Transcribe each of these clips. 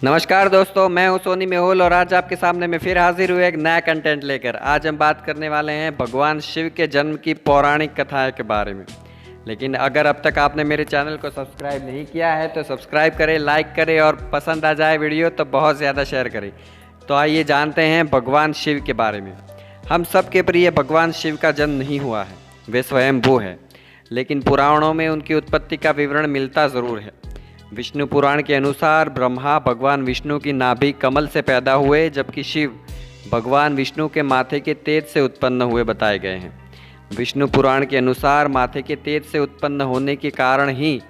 नमस्कार दोस्तों, मैं हूं सोनी मेहुल और आज आपके सामने मैं फिर हाजिर हुए एक नया कंटेंट लेकर। आज हम बात करने वाले हैं भगवान शिव के जन्म की पौराणिक कथाएं के बारे में। लेकिन अगर अब तक आपने मेरे चैनल को सब्सक्राइब नहीं किया है तो सब्सक्राइब करें, लाइक करें और पसंद आ जाए वीडियो तो बहुत ज़्यादा शेयर करें। तो आइए जानते हैं भगवान शिव के बारे में। हम सब के प्रिय भगवान शिव का जन्म नहीं हुआ है, वे स्वयंभू है, लेकिन पुराणों में उनकी उत्पत्ति का विवरण मिलता ज़रूर है। विष्णु पुराण के अनुसार ब्रह्मा भगवान विष्णु की नाभि कमल से पैदा हुए, जबकि शिव भगवान विष्णु के माथे के तेज से उत्पन्न हुए बताए गए हैं। विष्णु पुराण के अनुसार माथे के तेज से उत्पन्न होने के कारण ही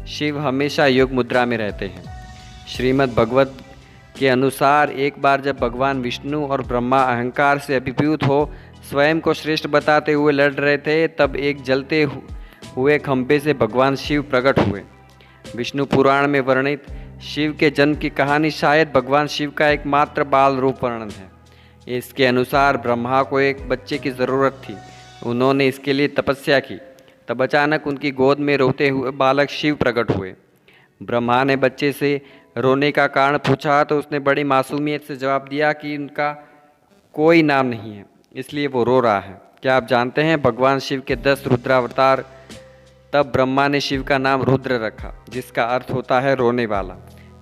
शिव हमेशा योग मुद्रा में रहते हैं। श्रीमद् भगवत के अनुसार एक बार जब भगवान विष्णु और ब्रह्मा अहंकार से अभिभूत हो स्वयं को श्रेष्ठ बताते हुए लड़ रहे थे, तब एक जलते हुए खंभे से भगवान शिव प्रकट हुए। विष्णु पुराण में वर्णित शिव के जन्म की कहानी शायद भगवान शिव का एकमात्र बाल रूप वर्णन है। इसके अनुसार ब्रह्मा को एक बच्चे की ज़रूरत थी। उन्होंने इसके लिए तपस्या की, तब अचानक उनकी गोद में रोते हुए बालक शिव प्रकट हुए। ब्रह्मा ने बच्चे से रोने का कारण पूछा तो उसने बड़ी मासूमियत से जवाब दिया कि उनका कोई नाम नहीं है, इसलिए वो रो रहा है। क्या आप जानते हैं भगवान शिव के 10 रुद्रावतार? तब ब्रह्मा ने शिव का नाम रुद्र रखा, जिसका अर्थ होता है रोने वाला।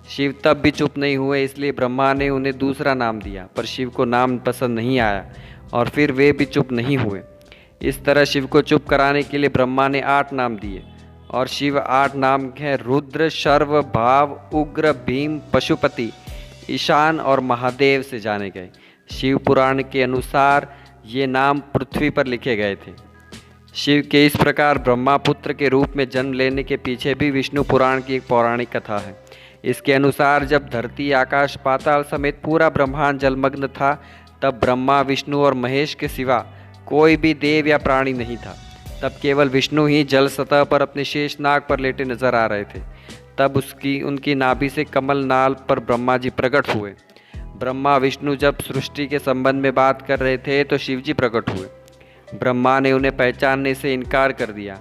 शिव तब भी चुप नहीं हुए, इसलिए ब्रह्मा ने उन्हें दूसरा नाम दिया, पर शिव को नाम पसंद नहीं आया और फिर वे भी चुप नहीं हुए। इस तरह शिव को चुप कराने के लिए ब्रह्मा ने 8 नाम दिए और शिव 8 नाम हैं रुद्र, शर्व, भाव, उग्र, भीम, पशुपति, ईशान और महादेव से जाने गए। शिव पुराण के अनुसार ये नाम पृथ्वी पर लिखे गए थे। शिव के इस प्रकार ब्रह्मा पुत्र के रूप में जन्म लेने के पीछे भी विष्णु पुराण की एक पौराणिक कथा है। इसके अनुसार जब धरती, आकाश, पाताल समेत पूरा ब्रह्मांड जलमग्न था, तब ब्रह्मा, विष्णु और महेश के सिवा कोई भी देव या प्राणी नहीं था। तब केवल विष्णु ही जल सतह पर अपने शेष नाग पर लेटे नजर आ रहे थे। तब उनकी नाभि से कमल नाल पर ब्रह्मा जी प्रकट हुए। ब्रह्मा विष्णु जब सृष्टि के संबंध में बात कर रहे थे तो शिव जी प्रकट हुए। ब्रह्मा ने उन्हें पहचानने से इनकार कर दिया।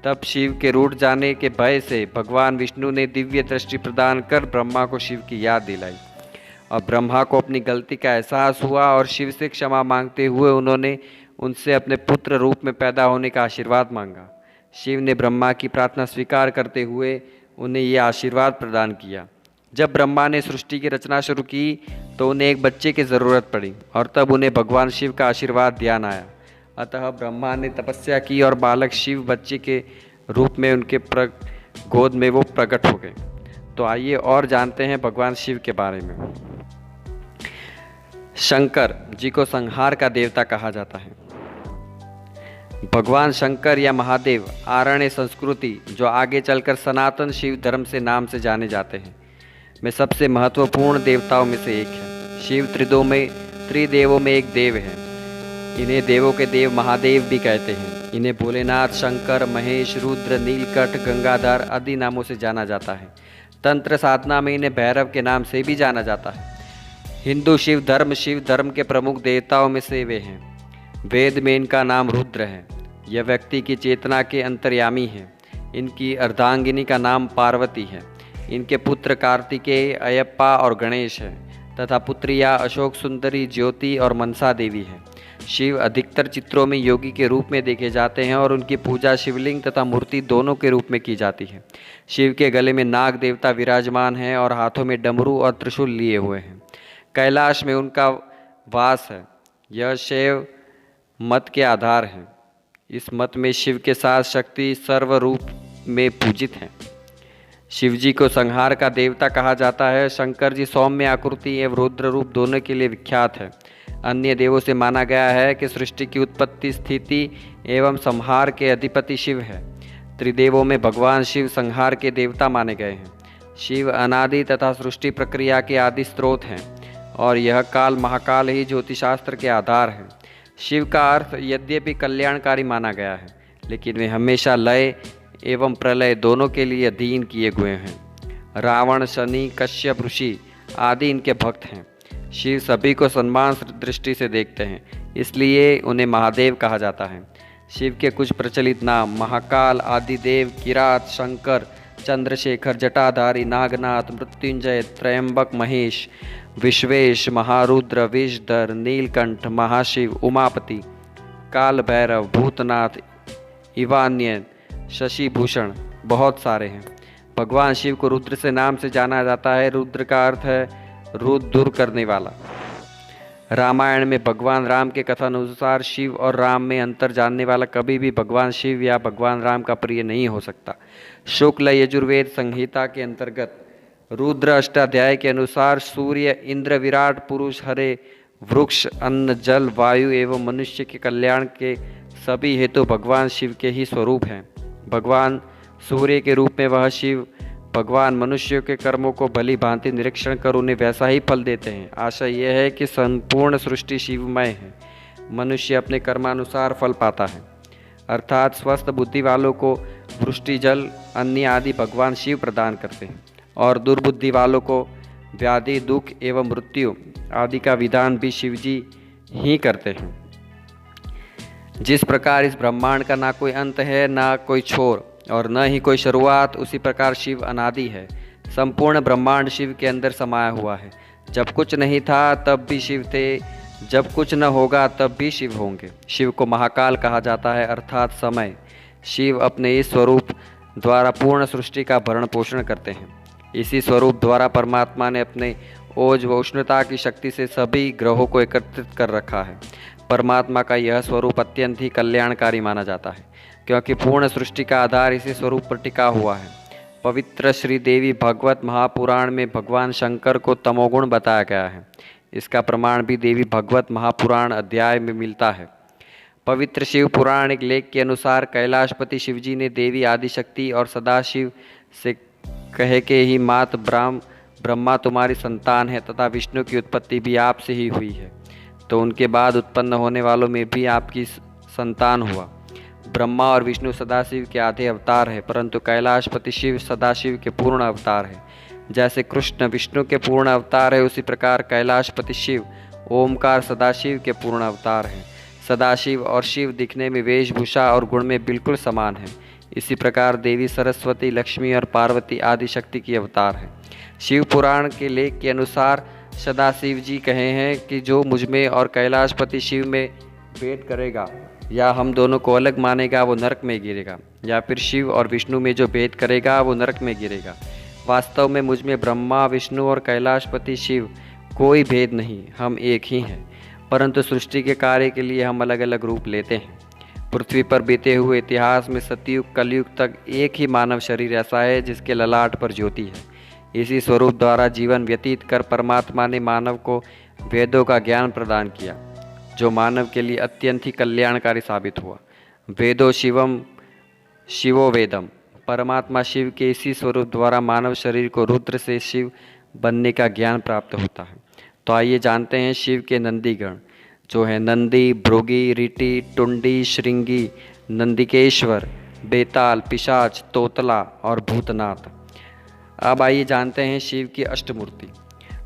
तब शिव के रूठ जाने के भय से भगवान विष्णु ने दिव्य दृष्टि प्रदान कर ब्रह्मा को शिव की याद दिलाई और ब्रह्मा को अपनी गलती का एहसास हुआ और शिव से क्षमा मांगते हुए उन्होंने उनसे अपने पुत्र रूप में पैदा होने का आशीर्वाद मांगा। शिव ने ब्रह्मा की प्रार्थना स्वीकार करते हुए उन्हें ये आशीर्वाद प्रदान किया। जब ब्रह्मा ने सृष्टि की रचना शुरू की तो उन्हें एक बच्चे की ज़रूरत पड़ी और तब उन्हें भगवान शिव का आशीर्वाद ध्यान आया। अतः ब्रह्मा ने तपस्या की और बालक शिव बच्चे के रूप में उनके गोद में वो प्रकट हो गए। तो आइए और जानते हैं भगवान शिव के बारे में। शंकर जी को संहार का देवता कहा जाता है। भगवान शंकर या महादेव आरण्य संस्कृति, जो आगे चलकर सनातन शिव धर्म से नाम से जाने जाते हैं, में सबसे महत्वपूर्ण देवताओं में से एक है। शिव त्रिदेवों में एक देव है। इन्हें देवों के देव महादेव भी कहते हैं। इन्हें भोलेनाथ, शंकर, महेश, रुद्र, नीलकंठ, गंगाधर आदि नामों से जाना जाता है। तंत्र साधना में इन्हें भैरव के नाम से भी जाना जाता है। हिंदू शिव धर्म के प्रमुख देवताओं में से वे हैं। वेद में इनका नाम रुद्र है। यह व्यक्ति की चेतना के अंतर्यामी हैं। इनकी अर्धांगिनी का नाम पार्वती है। इनके पुत्र कार्तिकेय, अयप्पा और गणेश है तथा पुत्रियाँ अशोक सुंदरी, ज्योति और मनसा देवी है। शिव अधिकतर चित्रों में योगी के रूप में देखे जाते हैं और उनकी पूजा शिवलिंग तथा मूर्ति दोनों के रूप में की जाती है। शिव के गले में नाग देवता विराजमान हैं और हाथों में डमरू और त्रिशूल लिए हुए हैं। कैलाश में उनका वास है। यह शैव मत के आधार है। इस मत में शिव के साथ शक्ति सर्व रूप में पूजित हैं। शिव जी को संहार का देवता कहा जाता है। शंकर जी सौम्य आकृति एवं रुद्र रूप दोनों के लिए विख्यात है। अन्य देवों से माना गया है कि सृष्टि की उत्पत्ति, स्थिति एवं संहार के अधिपति शिव है। त्रिदेवों में भगवान शिव संहार के देवता माने गए हैं। शिव अनादि तथा सृष्टि प्रक्रिया के आदि स्रोत हैं और यह काल महाकाल ही ज्योतिषशास्त्र के आधार है। शिव का अर्थ यद्यपि कल्याणकारी माना गया है, लेकिन वे हमेशा लय एवं प्रलय दोनों के लिए अधीन किए हुए हैं। रावण, शनि, कश्यप ऋषि आदि इनके भक्त हैं। शिव सभी को सम्मान दृष्टि से देखते हैं, इसलिए उन्हें महादेव कहा जाता है। शिव के कुछ प्रचलित नाम महाकाल, आदिदेव, किरात, शंकर, चंद्रशेखर, जटाधारी, नागनाथ, मृत्युंजय, त्रयंबक, महेश, विश्वेश, महारुद्र, विषधर, नीलकंठ, महाशिव, उमापति, काल भैरव, भूतनाथ, इवान्य, शशिभूषण, बहुत सारे हैं। भगवान शिव को रुद्र से नाम से जाना जाता है। रुद्र का अर्थ है रुद्र दूर करने वाला। रामायण में भगवान राम के कथन अनुसार शिव और राम में अंतर जानने वाला कभी भी भगवान शिव या भगवान राम का प्रिय नहीं हो सकता। शुक्ल यजुर्वेद संहिता के अंतर्गत रुद्र अष्टाध्याय के अनुसार सूर्य, इंद्र, विराट पुरुष, हरे, वृक्ष, अन्न, जल, वायु एवं मनुष्य के कल्याण के सभी हेतु भगवान शिव के ही स्वरूप हैं। भगवान सूर्य के रूप में वह शिव भगवान मनुष्यों के कर्मों को भली भांति निरीक्षण कर उन्हें वैसा ही फल देते हैं। आशय यह है कि संपूर्ण सृष्टि शिवमय है। मनुष्य अपने कर्मानुसार फल पाता है, अर्थात स्वस्थ बुद्धि वालों को वृष्टि, जल, अन्न आदि भगवान शिव प्रदान करते हैं और दुर्बुद्धि वालों को व्याधि, दुख एवं मृत्यु आदि का विधान भी शिवजी ही करते हैं। जिस प्रकार इस ब्रह्मांड का ना कोई अंत है, ना कोई छोर और न ही कोई शुरुआत, उसी प्रकार शिव अनादि है। संपूर्ण ब्रह्मांड शिव के अंदर समाया हुआ है। जब कुछ नहीं था तब भी शिव थे, जब कुछ न होगा तब भी शिव होंगे। शिव को महाकाल कहा जाता है, अर्थात समय। शिव अपने इस स्वरूप द्वारा पूर्ण सृष्टि का भरण पोषण करते हैं। इसी स्वरूप द्वारा परमात्मा ने अपने ओज व उष्णता की शक्ति से सभी ग्रहों को एकत्रित कर रखा है। परमात्मा का यह स्वरूप अत्यंत ही कल्याणकारी माना जाता है, क्योंकि पूर्ण सृष्टि का आधार इसी स्वरूप पर टिका हुआ है। पवित्र श्री देवी भागवत महापुराण में भगवान शंकर को तमोगुण बताया गया है। इसका प्रमाण भी देवी भागवत महापुराण अध्याय में मिलता है। पवित्र शिव पुराण एक लेख के अनुसार कैलाशपति शिवजी ने देवी आदिशक्ति और सदाशिव से कहे के ही मात ब्रह्मा तुम्हारी संतान है तथा विष्णु की उत्पत्ति भी आपसे ही हुई है, तो उनके बाद उत्पन्न होने वालों में भी आपकी संतान हुआ। ब्रह्मा और विष्णु सदाशिव के आधे अवतार है, परंतु कैलाशपति शिव सदाशिव के पूर्ण अवतार है। जैसे कृष्ण विष्णु के पूर्ण अवतार है, उसी प्रकार कैलाशपति शिव ओमकार सदाशिव के पूर्ण अवतार हैं। सदाशिव और शिव दिखने में, वेशभूषा और गुण में बिल्कुल समान है। इसी प्रकार देवी सरस्वती, लक्ष्मी और पार्वती आदि शक्ति की अवतार है। शिव पुराण के लेख के अनुसार सदाशिव जी कहे हैं कि जो मुझमें और कैलाशपति शिव में भेद करेगा या हम दोनों को अलग मानेगा वो नरक में गिरेगा, या फिर शिव और विष्णु में जो भेद करेगा वो नरक में गिरेगा। वास्तव में मुझमें ब्रह्मा, विष्णु और कैलाशपति शिव कोई भेद नहीं, हम एक ही हैं, परंतु सृष्टि के कार्य के लिए हम अलग अलग रूप लेते हैं। पृथ्वी पर बीते हुए इतिहास में सतयुग कलयुग तक एक ही मानव शरीर ऐसा है जिसके ललाट पर ज्योति है। इसी स्वरूप द्वारा जीवन व्यतीत कर परमात्मा ने मानव को वेदों का ज्ञान प्रदान किया, जो मानव के लिए अत्यंत ही कल्याणकारी साबित हुआ। वेदो शिवम शिवो वेदम, परमात्मा शिव के इसी स्वरूप द्वारा मानव शरीर को रुद्र से शिव बनने का ज्ञान प्राप्त होता है। तो आइए जानते हैं शिव के नंदीगण, जो है नंदी, भृगी, रीटी, टुंडी, श्रृंगी, नंदिकेश्वर, बेताल, पिशाच, तोतला और भूतनाथ। अब आइए जानते हैं शिव की अष्टमूर्ति।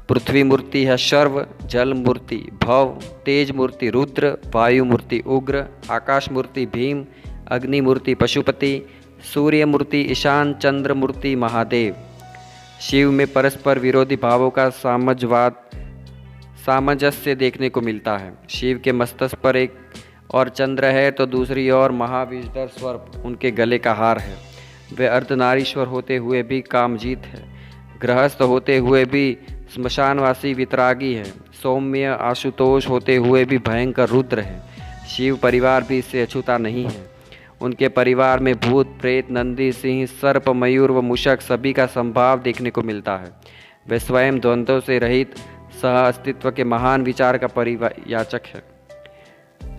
पृथ्वी मूर्ति है शर्व, जल मूर्ति भव, तेज मूर्ति रुद्र, वायु मूर्ति उग्र, आकाश मूर्ति भीम, अग्नि मूर्ति पशुपति, सूर्य मूर्ति ईशान, चंद्र मूर्ति महादेव। शिव में परस्पर विरोधी भावों का सामंजस्य देखने को मिलता है। शिव के मस्तक पर एक और चंद्र है तो दूसरी ओर महाविषधर सर्प उनके गले का हार है। वे अर्धनारीश्वर होते हुए भी कामजीत है, गृहस्थ होते हुए भी श्मशानवासी वितरागी है, सौम्य आशुतोष होते हुए भी भयंकर रुद्र है। शिव परिवार भी इससे अछूता नहीं है। उनके परिवार में भूत, प्रेत, नंदी, सिंह, सर्प, मयूर व मूषक सभी का संभाव देखने को मिलता है। वे स्वयं द्वंद्वों से रहित सह अस्तित्व के महान विचार का परियाचक है।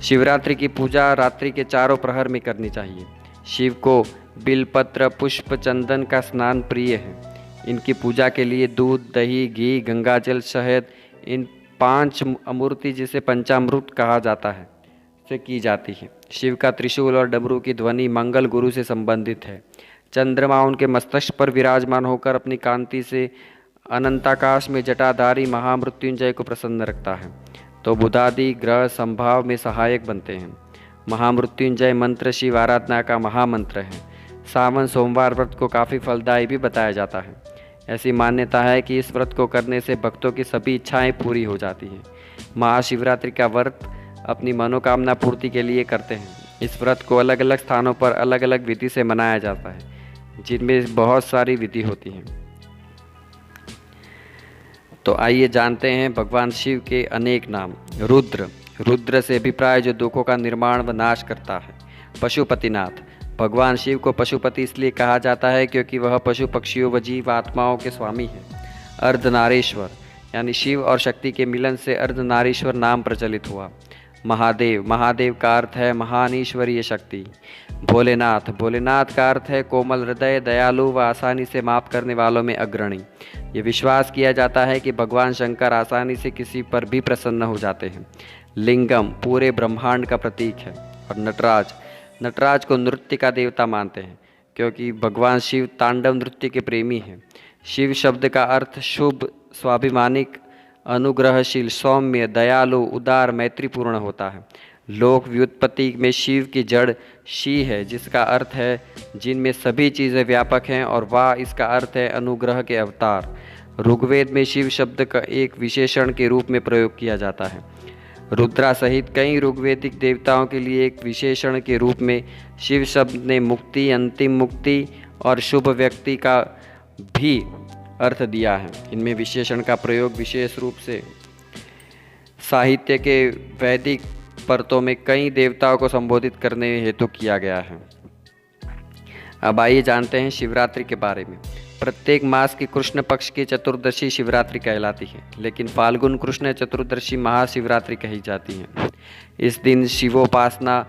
शिवरात्रि की पूजा रात्रि के चारों प्रहर में करनी चाहिए। शिव को बिलपत्र, पुष्प, चंदन का स्नान प्रिय है। इनकी पूजा के लिए दूध, दही, घी, गंगाजल, शहद, इन 5 अमूर्ति जिसे पंचामृत कहा जाता है से की जाती है। शिव का त्रिशूल और डमरू की ध्वनि मंगल गुरु से संबंधित है। चंद्रमा उनके मस्तक पर विराजमान होकर अपनी कांति से अनंताकाश में जटाधारी महामृत्युंजय को प्रसन्न रखता है, तो बुधादि ग्रह संभाव में सहायक बनते हैं। महामृत्युंजय मंत्र शिव आराधना का महामंत्र है। सावन सोमवार व्रत को काफ़ी फलदायी भी बताया जाता है। ऐसी मान्यता है कि इस व्रत को करने से भक्तों की सभी इच्छाएं पूरी हो जाती हैं। महाशिवरात्रि का व्रत अपनी मनोकामना पूर्ति के लिए करते हैं। इस व्रत को अलग अलग स्थानों पर अलग अलग विधि से मनाया जाता है, जिनमें बहुत सारी विधि होती हैं। तो आइए जानते हैं भगवान शिव के अनेक नाम। रुद्र, रुद्र से अभिप्राय जो दुखों का निर्माण व नाश करता है। पशुपतिनाथ, भगवान शिव को पशुपति इसलिए कहा जाता है क्योंकि वह पशु पक्षियों व जीव आत्माओं के स्वामी हैं। अर्धनारीश्वर, यानी शिव और शक्ति के मिलन से अर्धनारीश्वर नाम प्रचलित हुआ। महादेव, महादेव का अर्थ है महान ईश्वरीय शक्ति। भोलेनाथ, भोलेनाथ का अर्थ है कोमल हृदय, दयालु व आसानी से माफ करने वालों में अग्रणी। ये विश्वास किया जाता है कि भगवान शंकर आसानी से किसी पर भी प्रसन्न हो जाते हैं। लिंगम, पूरे ब्रह्मांड का प्रतीक है। और नटराज, नटराज को नृत्य का देवता मानते हैं क्योंकि भगवान शिव तांडव नृत्य के प्रेमी हैं। शिव शब्द का अर्थ शुभ, स्वाभिमानिक, अनुग्रहशील, सौम्य, दयालु, उदार, मैत्रीपूर्ण होता है। लोक व्युत्पत्ति में शिव की जड़ शी है, जिसका अर्थ है जिनमें सभी चीज़ें व्यापक हैं, और वाह इसका अर्थ है अनुग्रह के अवतार। ऋग्वेद में शिव शब्द का एक विशेषण के रूप में प्रयोग किया जाता है। रुद्रा सहित कई ऋग्वेदिक देवताओं के लिए एक विशेषण के रूप में शिव शब्द ने मुक्ति, अंतिम मुक्ति और शुभ व्यक्ति का भी अर्थ दिया है। इनमें विशेषण का प्रयोग विशेष रूप से साहित्य के वैदिक परतों में कई देवताओं को संबोधित करने हेतु किया गया है। अब आइए जानते हैं शिवरात्रि के बारे में। प्रत्येक मास की कृष्ण पक्ष की चतुर्दशी शिवरात्रि कहलाती है, लेकिन फाल्गुन कृष्ण चतुर्दशी महाशिवरात्रि कही जाती है। इस दिन शिवोपासना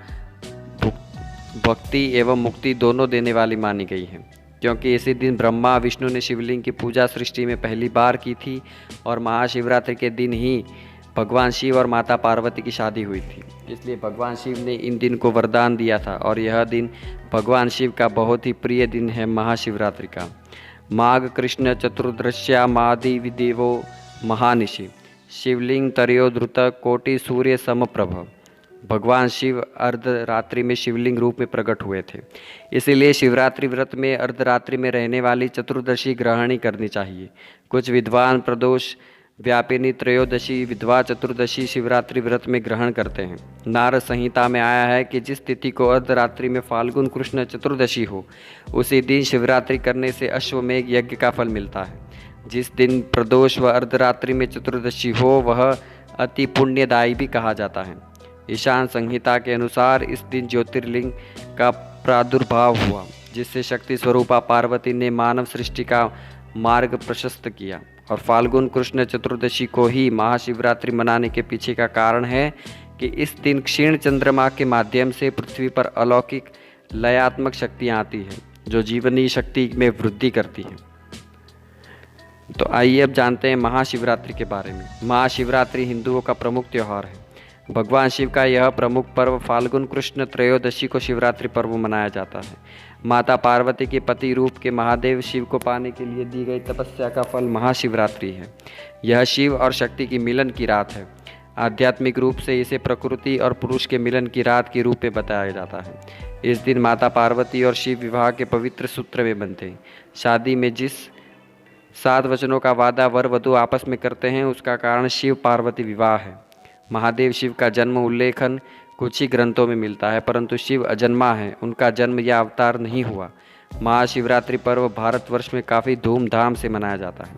भक्ति एवं मुक्ति दोनों देने वाली मानी गई है, क्योंकि इसी दिन ब्रह्मा विष्णु ने शिवलिंग की पूजा सृष्टि में पहली बार की थी और महाशिवरात्रि के दिन ही भगवान शिव और माता पार्वती की शादी हुई थी। इसलिए भगवान शिव ने इन दिन को वरदान दिया था और यह दिन भगवान शिव का बहुत ही प्रिय दिन है महाशिवरात्रि का। माघ कृष्ण चतुर्दश्या मादि विदेवो महानिशि, शिवलिंग तर्योधृत कोटि सूर्य समप्रभ। भगवान शिव अर्धरात्रि में शिवलिंग रूप में प्रकट हुए थे, इसीलिए शिवरात्रि व्रत में अर्धरात्रि में रहने वाली चतुर्दशी ग्रहणी करनी चाहिए। कुछ विद्वान प्रदोष व्यापिनी त्रयोदशी विधवा चतुर्दशी शिवरात्रि व्रत में ग्रहण करते हैं। नारद संहिता में आया है कि जिस तिथि को अर्धरात्रि में फाल्गुन कृष्ण चतुर्दशी हो, उसी दिन शिवरात्रि करने से अश्वमेघ यज्ञ का फल मिलता है। जिस दिन प्रदोष व अर्धरात्रि में चतुर्दशी हो वह अति पुण्यदायी भी कहा जाता है। ईशान संहिता के अनुसार इस दिन ज्योतिर्लिंग का प्रादुर्भाव हुआ, जिससे शक्ति स्वरूपा पार्वती ने मानव सृष्टि का मार्ग प्रशस्त किया। और फाल्गुन कृष्ण चतुर्दशी को ही महाशिवरात्रि मनाने के पीछे का कारण है कि इस दिन क्षीण चंद्रमा के माध्यम से पृथ्वी पर अलौकिक लयात्मक शक्तियाँ आती हैं, जो जीवनी शक्ति में वृद्धि करती हैं। तो आइए अब जानते हैं महाशिवरात्रि के बारे में। महाशिवरात्रि हिंदुओं का प्रमुख त्यौहार है। भगवान शिव का यह प्रमुख पर्व फाल्गुन कृष्ण त्रयोदशी को शिवरात्रि पर्व मनाया जाता है। माता पार्वती के पति रूप के महादेव शिव को पाने के लिए दी गई तपस्या का फल महाशिवरात्रि है। यह शिव और शक्ति की मिलन की रात है। आध्यात्मिक रूप से इसे प्रकृति और पुरुष के मिलन की रात के रूप में बताया जाता है। इस दिन माता पार्वती और शिव विवाह के पवित्र सूत्र में बनते हैं। शादी में जिस 7 वचनों का वादा वर वधू आपस में करते हैं, उसका कारण शिव पार्वती विवाह है। महादेव शिव का जन्म उल्लेखन कुछ ही ग्रंथों में मिलता है, परंतु शिव अजन्मा है, उनका जन्म या अवतार नहीं हुआ। महाशिवरात्रि पर्व भारतवर्ष में काफ़ी धूमधाम से मनाया जाता है।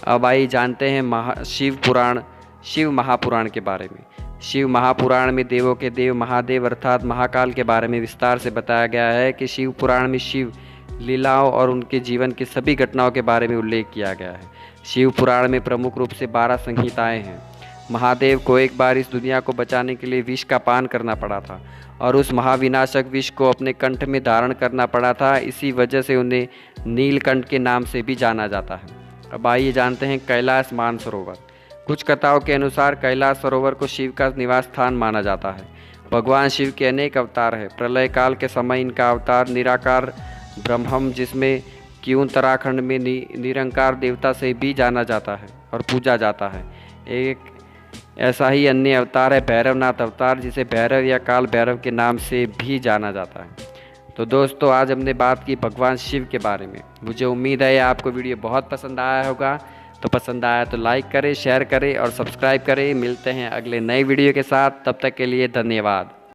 अब आइए जानते हैं शिव महापुराण के बारे में। शिव महापुराण में देवों के देव महादेव अर्थात महाकाल के बारे में विस्तार से बताया गया है कि शिव पुराण में शिव लीलाओं और उनके जीवन की सभी घटनाओं के बारे में उल्लेख किया गया है। शिव पुराण में प्रमुख रूप से 12 संहिताएँ हैं। महादेव को एक बार इस दुनिया को बचाने के लिए विष का पान करना पड़ा था और उस महाविनाशक विष को अपने कंठ में धारण करना पड़ा था। इसी वजह से उन्हें नीलकंठ के नाम से भी जाना जाता है। अब आइए जानते हैं कैलाश मानसरोवर। कुछ कथाओं के अनुसार कैलाश सरोवर को शिव का निवास स्थान माना जाता है। भगवान शिव के अनेक अवतार हैं। प्रलय काल के समय इनका अवतार निराकार ब्रह्म, जिसमें कि उत्तराखंड में निरंकार देवता से भी जाना जाता है और पूजा जाता है। एक ऐसा ही अन्य अवतार है भैरवनाथ अवतार, जिसे भैरव या काल भैरव के नाम से भी जाना जाता है। तो दोस्तों आज हमने बात की भगवान शिव के बारे में। मुझे उम्मीद है आपको वीडियो बहुत पसंद आया होगा। तो पसंद आया तो लाइक करें, शेयर करें और सब्सक्राइब करें। मिलते हैं अगले नए वीडियो के साथ, तब तक के लिए धन्यवाद।